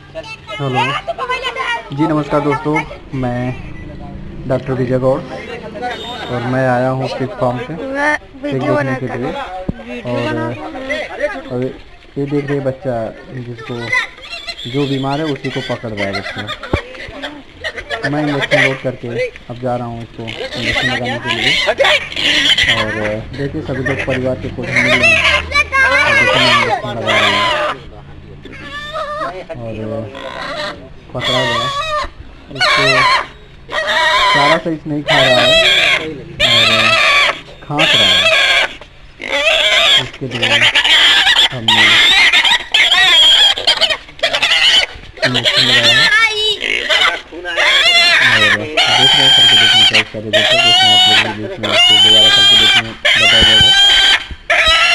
Hello जी, नमस्कार दोस्तों। मैं डॉक्टर विजय गौड़ और मैं आया हूँ पिग फार्म पे पिग देखने के लिए। और अब ये देख रहे बच्चा जिसको जो बीमार है उसी को पकड़ रहा है बच्चा। मैं इंजेक्शन लोड करके अब जा रहा हूँ इसको इंजेक्शन लगाने के लिए। और देखिए सभी लोग परिवार के कुछ मिल रहे हैं और देखिए मैं इंजेक्शन लगा रहा हूँ। और पकड़ा गया इसको, चारा सही से नहीं खा रहा है और खांस रहा है। इसके लिए हमने इंजेक्शन लगाया है और देख रहे हैं करके देखने का इसका रिजल्ट है। आप लोग भी देखना, दोबारा करके देखने